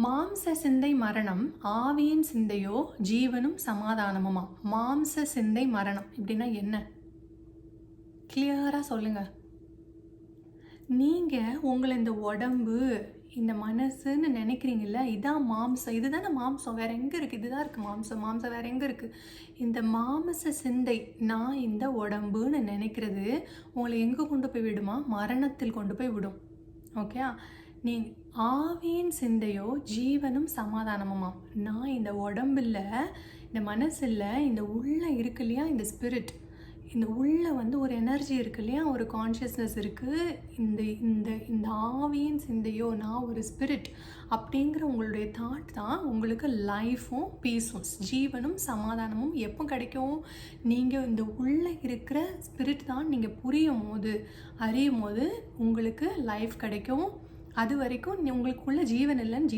மாம்ச சிந்தை மரணம், ஆவியின் சிந்தையோ ஜீவனும் சமாதானமுமா? மாம்ச சிந்தை மரணம் இப்படின்னா என்ன? கிளியரா சொல்லுங்க. நீங்க உங்களை இந்த உடம்பு, இந்த மனசுன்னு நினைக்கிறீங்கல்ல, இதான் மாம்சம். இதுதானே மாம்சம். வேற எங்க இருக்கு? இதுதான் இருக்கு மாம்சம். மாம்சம் வேற எங்க இருக்கு? இந்த மாம்ச சிந்தை, நான் இந்த உடம்புன்னு நினைக்கிறது உங்களை எங்க கொண்டு போய் விடுமா? மரணத்தில் கொண்டு போய் விடும். ஓகே, நீ ஆவியின் சிந்தையோ ஜீவனும் சமாதானமுமா? நான் இந்த உடம்பில், இந்த மனசில், இந்த உள்ள இருக்கு இல்லையா, இந்த ஸ்பிரிட், இந்த உள்ள ஒரு எனர்ஜி இருக்கு இல்லையா, ஒரு கான்ஷியஸ்னஸ் இருக்குது. இந்த இந்த இந்த ஆவியின் சிந்தையோ, நான் ஒரு ஸ்பிரிட் அப்படிங்கிற உங்களுடைய தாட் தான் உங்களுக்கு லைஃப்பும் பீஸும் ஜீவனும் சமாதானமும் எப்போ கிடைக்கும்? நீங்கள் இந்த உள்ளே இருக்கிற ஸ்பிரிட் தான் நீங்கள் புரியும் போது, அறியும் போது உங்களுக்கு லைஃப் கிடைக்கும். அது வரைக்கும் உங்களுக்குள்ள ஜீவன் இல்லைன்னு